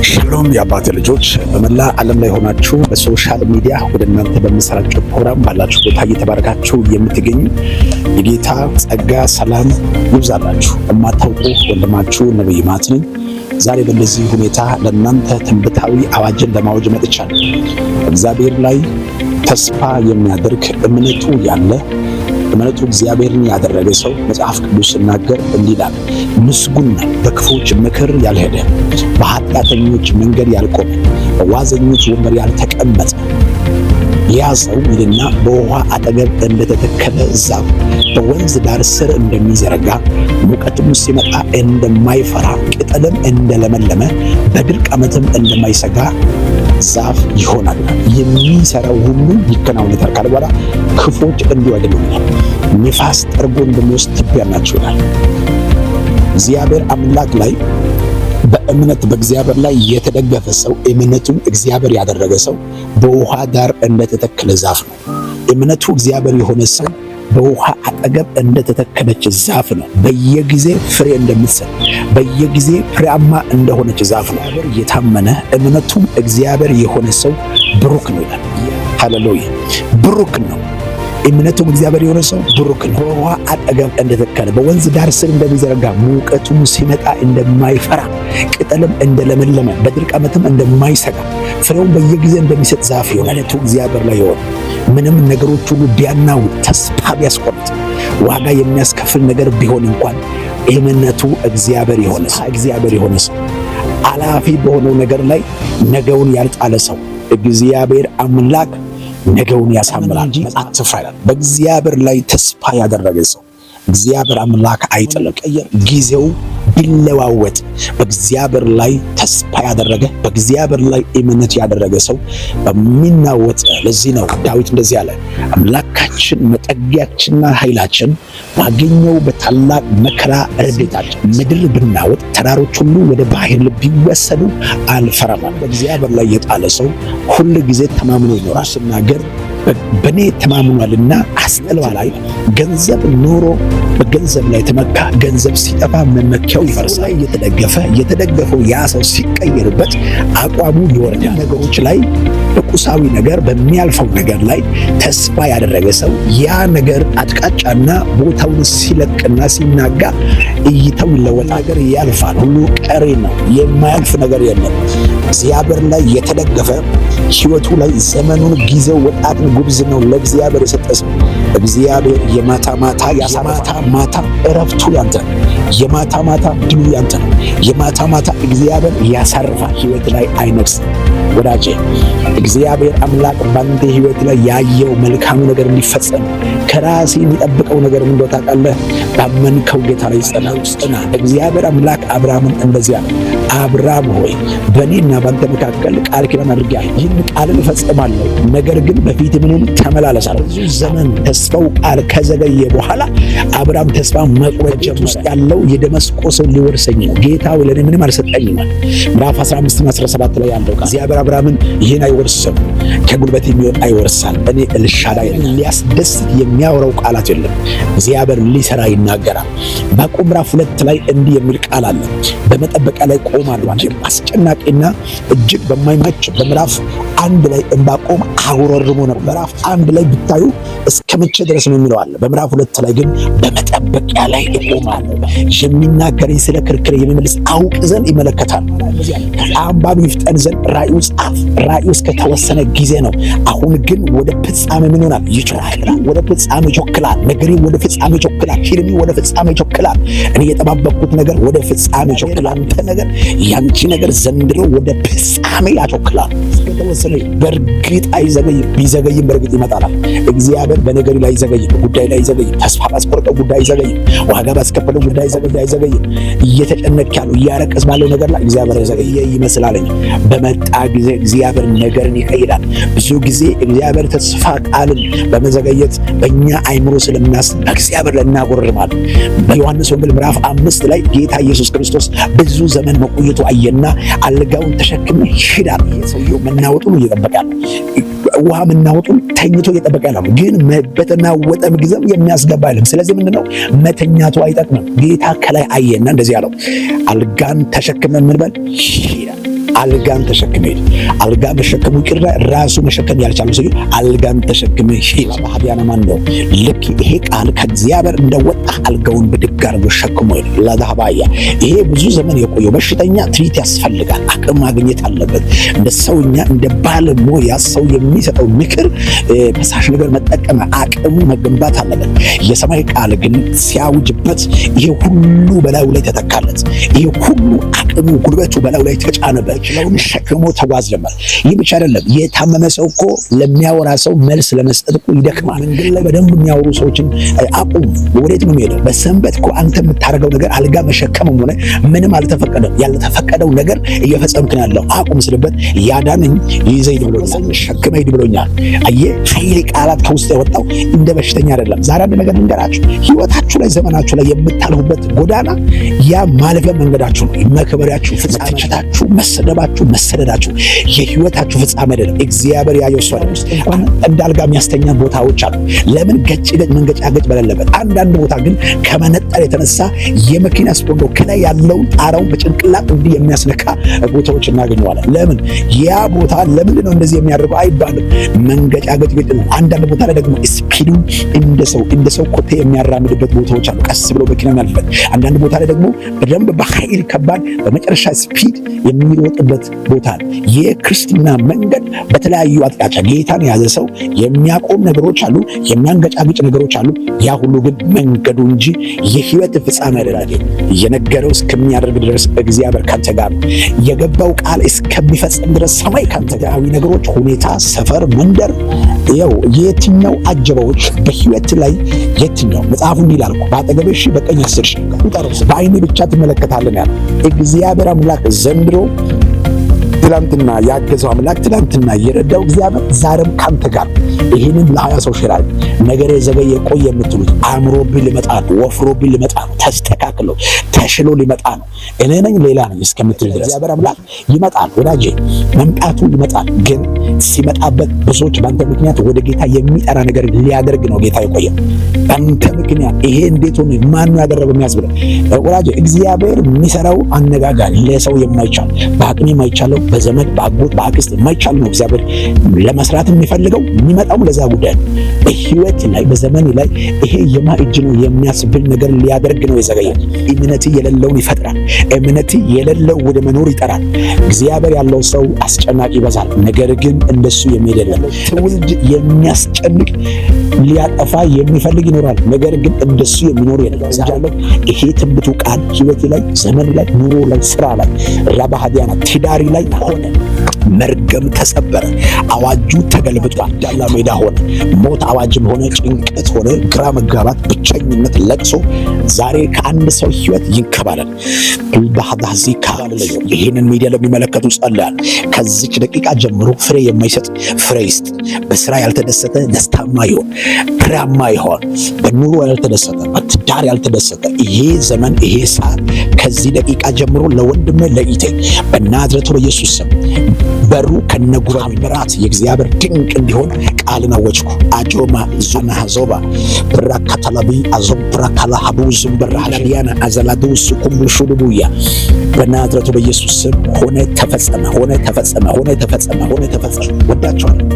ሻሎም የአባቴ ልጆች በመላ ዓለም ላይ ሆናችሁ በሶሻል ሚዲያ ወደ እናንተ በሚሰራጨው ፕሮግራም ባላችሁ ቦታ እየተባረካችሁ የምትገኙ የጌታ ጸጋ ሰላም ይብዛላችሁ። የማታውቁ ወንድማችሁ ነብይ ማት ነኝ። ዛሬ በእንደዚህ ሁኔታ ለእናንተ ትንቢታዊ አዋጅን ለማወጅ መጥቻለሁ። እግዚአብሔር ላይ ተስፋ የሚያደርግ እምነቱ ያለ እምነቱ እግዚአብሔርን ያደረገ ሰው መጽሐፍ ቅዱስ ሲናገር እንዲህ ይላል፣ ምስጉን ነው በክፉዎች ምክር ያልሄደ፣ በኃጢአተኞች መንገድ ያልቆመ፣ በዋዘኞች ወንበር ያልተቀመጠ። ያ ሰው ይልና በውሃ አጠገብ እንደተተከለ ዛፍ በወንዝ ዳር ስር እንደሚዘረጋ፣ ሙቀትም ሲመጣ እንደማይፈራ፣ ቅጠልም እንደለመለመ፣ በድርቅ ዓመትም እንደማይሰጋ ዛፍ ይሆናል። የሚሰራው ሁሉ ይከናወንለታል ካለ በኋላ ክፉዎች እንዲሁ አይደሉም፣ ንፋስ ጠርጎ እንደሚወስድ ትቢያ ናቸው ይላል። እግዚአብሔር አምላክ ላይ በእምነት በእግዚአብሔር ላይ የተደገፈ ሰው፣ እምነቱን እግዚአብሔር ያደረገ ሰው በውሃ ዳር እንደተተከለ ዛፍ ነው። እምነቱ እግዚአብሔር የሆነ ሰው በውሃ አጠገብ እንደተተከለች ዛፍ ነው። በየጊዜ ፍሬ እንደምትሰጥ በየጊዜ ፍሬያማ እንደሆነች ዛፍ ነው። የታመነ እምነቱም እግዚአብሔር የሆነ ሰው ብሩክ ነው ይላል። ሃሌሉያ! ብሩክ ነው እምነቱም እግዚአብሔር የሆነ ሰው ብሩክ ነው። በውሃ አጠገብ እንደተተከለ በወንዝ ዳር ስር እንደሚዘረጋ፣ ሙቀቱም ሲመጣ እንደማይፈራ፣ ቅጠልም እንደለመለመ፣ በድርቅ ዓመትም እንደማይሰጋ፣ ፍሬውን በየጊዜ እንደሚሰጥ ዛፍ ይሆናል። እምነቱ እግዚአብሔር ላይ የሆነ ምንም ነገሮች ሁሉ ቢያናውጥ፣ ተስፋ ቢያስቆርጥ፣ ዋጋ የሚያስከፍል ነገር ቢሆን እንኳን እምነቱ እግዚአብሔር የሆነ ሰው አላፊ በሆነው ነገር ላይ ነገውን ያልጣለ ሰው እግዚአብሔር አምላክ ነገውን ያሳምራል እንጂ አትፍራ ይላል። በእግዚአብሔር ላይ ተስፋ ያደረገ ሰው እግዚአብሔር አምላክ አይጥልም። ጊዜው ቢለዋወጥ በእግዚአብሔር ላይ ተስፋ ያደረገ በእግዚአብሔር ላይ እምነት ያደረገ ሰው በሚናወጥ። ለዚህ ነው ዳዊት እንደዚህ አለ፣ አምላካችን መጠጊያችንና ኃይላችን፣ ባገኘው በታላቅ መከራ ረድኤታችን። ምድር ብናወጥ ተራሮች ሁሉ ወደ ባህር ቢወሰዱ አልፈራም። በእግዚአብሔር ላይ የጣለ ሰው ሁል ጊዜ ተማምኖ ይኖራል። ስናገር በእኔ ተማምኗልና አስጠልባ ላይ ገንዘብ ኖሮ በገንዘብ ላይ ተመካ፣ ገንዘብ ሲጠፋ መመኪያው ይፈርሳል። የተደገፈው ያ ሰው ሲቀየርበት አቋሙ ይወርዳል። ነገሮች ላይ በቁሳዊ ነገር በሚያልፈው ነገር ላይ ተስፋ ያደረገ ሰው ያ ነገር አቅጣጫና ቦታውን ሲለቅና ሲናጋ እይታው ይለወጣል። ነገር ያልፋል። ሁሉ ቀሪ ነው። የማያልፍ ነገር የለም። እግዚአብሔር ላይ የተደገፈ ሕይወቱ ላይ ዘመኑን፣ ጊዜው፣ ወጣትን፣ ጉብዝናው ለእግዚአብሔር የሰጠ ሰው እግዚአብሔር የማታ ማታ እረፍቱ ያንተ ነው። የማታ ማታ ድሉ ያንተ ነው። የማታ ማታ እግዚአብሔር ያሳርፋል። ሕይወት ላይ አይነግስም። ወዳጄ እግዚአብሔር አምላክ ባንተ ሕይወት ላይ ያየው መልካሙ ነገር እንዲፈጸም ከራሴ የሚጠብቀው ነገር ምን እንደሆነ ታውቃለህ? ባመንከው ጌታ ላይ ጽና። እግዚአብሔር አምላክ አብርሃምን እንደዚህ አለ፣ አብርሃም ሆይ በእኔና ባንተ መካከል ቃል ኪዳን አድርጌአለሁ፣ ይህን ቃልን እፈጽማለሁ፣ ነገር ግን በፊት ምንም ተመላለሳለሁ። ብዙ ዘመን ተስፋው ቃል ከዘገየ በኋላ አብርሃም ተስፋ መቁረጥ ውስጥ ያለው የደመስቆ ሰው ሊወርሰኝ ነው፣ ጌታ ለእኔ ምንም አልሰጠኝም። ምዕራፍ 15 እና 17 ላይ ያለው እግዚአብሔር አብርሃምን ይህን አይወርስም፣ ከጉልበት የሚወጣ ይወርሳል፣ እኔ ኤልሻዳይ ነኝ። ሊያስደስት የሚያወራው ቃላት የለም። እግዚአብሔር ሊሰራ ይናገራል። ዕንባቆም ምዕራፍ 2 ላይ እንዲህ የሚል ቃል አለ፣ በመጠበቂያ ላይ ቆማለሁ። አስጨናቂና እጅግ በማይመች በምዕራፍ 1 ላይ ዕንባቆም አውረርሞ ነበር። ምዕራፍ 1 ላይ ብታዩ እስከ መቼ ድረስ ነው የሚለው አለ። በምዕራፍ 2 ላይ ግን በመጠበቂያ ላይ እቆማለሁ፣ የሚናገረኝ ስለ ክርክር የሚመልስ አውቅ ዘንድ ይመለከታል። አንባቢ ይፍጠን ዘንድ ራእዩ ጻፍ። ራእዩ እስከተወሰነ ጊዜ ነው። አሁን ግን ወደ ፍጻሜ ምን ይሆናል? ይጮኻል። ወደ ፍጻሜ ይጮክላል። ነገሬ ወደ ፍጻሜ ይጮክላል። ፊልሚ ወደ ፍጻሜ ይጮክላል። እኔ የጠባበቅኩት ነገር ወደ ፍጻሜ ይጮክላል። አንተ ነገር፣ ያንቺ ነገር ዘንድሮ ወደ ፍጻሜ ያጮክላል። እስከተወሰነ በእርግጥ አይዘገይም። ቢዘገይም በእርግጥ ይመጣል። እግዚአብሔር በነገሪ ላይ አይዘገይም። በጉዳይ ላይ አይዘገይም። ተስፋ ባስቆረጠው ጉዳይ አይዘገይም። ዋጋ ባስከፈለው ጉዳይ አይዘገይም። እየተጨነቅ ያለው እያረቀስ ባለው ነገር ላይ እግዚአብሔር አይዘገይ ይመስላልኝ። በመጣ ጊዜ እግዚአብሔር ነገርን ይቀይራል። ብዙ ጊዜ እግዚአብሔር ተስፋ ቃልን በመዘገየት በእኛ አይምሮ ስለምናስብ እግዚአብሔር ላይ እናጎርማለን። በዮሐንስ ወንጌል ምዕራፍ 5 ላይ ጌታ ኢየሱስ ክርስቶስ ብዙ ዘመን መቆየቱ አየና አልጋውን ተሸክመ ይሄዳል። ሰውየው መናወጡን እየጠበቀ ነው። ውሃ መናወጡን ተኝቶ እየጠበቀ ነው። ግን በተናወጠም ጊዜም የሚያስገባ አይደለም። ስለዚህ ምንድነው መተኛቱ አይጠቅምም። ጌታ ከላይ አየና እንደዚህ ያለው አልጋን ተሸክመ ምን በል ይሄዳል። አልጋን ተሸክመ ሂድ። አልጋ መሸከሙ ይቅርና ራሱ መሸከም ያልቻለው ሰው አልጋን ተሸክመ ሂድ። ባህዲያና ማን ነው? ልክ ይሄ ቃል ከእግዚአብሔር እንደወጣ አልጋውን ብድግ አድርጎ ሸክሞ ሂድ። ለዳህባያ ይሄ ብዙ ዘመን የቆየው በሽተኛ ትሪት ያስፈልጋል። አቅም ማግኘት አለበት። እንደ ሰውኛ እንደ ባለሙያ ሰው የሚሰጠው ምክር ፈሳሽ ነገር መጠቀም አቅሙ መገንባት አለበት። የሰማይ ቃል ግን ሲያውጅበት ይሄ ሁሉ በላዩ ላይ ተተካለት። ይሄ ሁሉ አቅሙ ጉልበቱ በላዩ ላይ ተጫነበት። ሸክሞ ተጓዝ ጀመር። ይህ ብቻ አይደለም። የታመመ ሰው እኮ ለሚያወራ ሰው መልስ ለመስጠት እኮ ይደክማል። መንገድ ላይ በደንብ የሚያወሩ ሰዎችን አቁም። ወዴት ነው የሚሄደው? በሰንበት እኮ አንተ የምታደርገው ነገር አልጋ መሸከምም ሆነ ምንም አልተፈቀደም። ያልተፈቀደው ነገር እየፈጸምክ ነው ያለው። አቁም ስልበት ያዳነኝ ይዘኝ ብሎኛል፣ ሸክመ ሂድ ብሎኛል። አየህ፣ ኃይሌ ቃላት ከውስጥ የወጣው እንደ በሽተኛ አይደለም። ዛሬ አንድ ነገር ልንገራችሁ። ህይወታችሁ ላይ ዘመናችሁ ላይ የምታልፉበት ጎዳና ያ ማለፊያ መንገዳችሁ ነው። መከበሪያችሁ፣ መተቸታችሁ፣ መሰደባችሁ፣ መሰደዳችሁ የህይወታችሁ ፍጻሜ አይደለም። እግዚአብሔር ያየው ሰው አይደለም። እንዳልጋ የሚያስተኛ ቦታዎች አሉ። ለምን ገጭገጭ መንገጫገጭ በሌለበት። አንዳንድ ቦታ ግን ከመነጠር የተነሳ የመኪና ስፖንዶ ከላይ ያለውን ጣራውን በጭንቅላት እንዲህ የሚያስነካ ቦታዎች እናገኘዋለን። ለምን ያ ቦታ ለምንድን ነው እንደዚህ የሚያደርገው አይባልም። መንገጫገጭ ግድ ነው። አንዳንድ ቦታ ላይ ደግሞ ስፒዱ እንደ ሰው ኮቴ የሚያራምድበት ቦታዎች አሉ። ቀስ ብሎ መኪና የሚያልፍበት። አንዳንድ ቦታ ላይ ደግሞ በደንብ በኃይል ከባድ በመጨረሻ ስፒድ የሚሮጥበት ቦታ ነው። የክርስትና መንገድ በተለያዩ አቅጣጫ ጌታን የያዘ ሰው የሚያቆም ነገሮች አሉ፣ የሚያንገጫግጭ ነገሮች አሉ። ያ ሁሉ ግን መንገዱ እንጂ የህይወት ፍጻሜ አይደለም። የነገረው እስከሚያደርግ ድረስ እግዚአብሔር ካንተ ጋር ነው። የገባው ቃል እስከሚፈጸም ድረስ ሰማይ ካንተ ጋር። ነገሮች፣ ሁኔታ፣ ሰፈር፣ መንደር ያው የትኛው አጀባዎች በህይወት ላይ የትኛው መጽሐፉ እንዲህ ይላል እኮ በአጠገብህ ሺህ በቀኝ 10 ሺህ ቁጠረው በዓይኔ ብቻ ትመለከታለህ ያለ እግዚአብሔር አምላክ ዘንድሮ ትላንትና ያገዘው አምላክ ትላንትና የረዳው እግዚአብሔር ዛሬም ካንተ ጋር። ይህንን ለ20 ሰው ሼር አድርግ። ነገር የዘገየ ቆየ የምትሉት አእምሮብኝ ሊመጣ ነው፣ ወፍሮብኝ ሊመጣ ነው፣ ተስተካክሎ ተሽሎ ሊመጣ ነው፣ እኔ ነኝ ሌላ ነኝ እስከምትል ድረስ እግዚአብሔር አምላክ ይመጣል። ወዳጄ መምጣቱ ይመጣል። ግን ሲመጣበት ብዙዎች በአንተ ምክንያት ወደ ጌታ የሚጠራ ነገር ሊያደርግ ነው ጌታ የቆየው በአንተ ምክንያት። ይሄ እንዴት ሆነ? ማን ነው ያደረገው የሚያስብለው? ወዳጄ እግዚአብሔር የሚሰራው አነጋጋሪ ለሰው የማይቻል በአቅሜ የማይቻለው በዘመድ በአጎት በአክስት የማይቻል ነው እግዚአብሔር ለመስራት የሚፈልገው። የሚመጣው ለዛ ጉዳይ ነው። በህይወት ላይ በዘመን ላይ ይሄ የማ እጅ ነው የሚያስብል ነገር ሊያደርግ ነው የዘገየ። እምነት የሌለውን ይፈጥራል። እምነት የሌለው ወደ መኖር ይጠራል። እግዚአብሔር ያለው ሰው አስጨናቂ ይበዛል። ነገር ግን እንደሱ የሚሄድ የለም። ትውልድ የሚያስጨንቅ ሊያጠፋ የሚፈልግ ይኖራል። ነገር ግን እንደሱ የሚኖር የለም። ይሄ ትንቢቱ ቃል ህይወት ላይ ዘመን ላይ ኑሮ ላይ ስራ ላይ ራባሃዲያና ትዳሪ ላይ ሆነ። መርገም ተሰበረ። አዋጁ ተገልብጧል። ዳላ ሜዳ ሆነ። ሞት አዋጅም ሆነ፣ ጭንቀት ሆነ፣ ግራ መጋባት፣ ብቸኝነት፣ ለቅሶ ዛሬ ከአንድ ሰው ህይወት ይንከባለል። ባዳዚካ ይህንን ሚዲያ ለሚመለከቱ ጸልያል። ከዚች ደቂቃ ጀምሮ ፍሬ የማይሰጥ ፍሬ ይስጥ። በስራ ያልተደሰተ ደስታማ ይሆን፣ ፍሬያማ ይሆን። በኑሮ ያልተደሰተ፣ በትዳር ያልተደሰተ ይሄ ዘመን ይሄ ሰዓት ከዚህ ደቂቃ ጀምሮ ለወንድሜ ለኢቴ በናዝሬቱ በኢየሱስ ስም በሩ ከነጉራዊ ምራት የእግዚአብሔር ድንቅ እንዲሆን ቃልን አወጅኩ። አጆማ ዙና ዞባ ብራካታላቢ አዞም ብራካላ ሀቡዝም ብራሃዲያና አዘላዱስ ኩምቡሹዱቡያ በናዝሬቱ በኢየሱስ ስም ሆነ ተፈጸመ፣ ሆነ ተፈጸመ፣ ሆነ ተፈጸመ፣ ሆነ ተፈጸመ። ወዳችኋለሁ።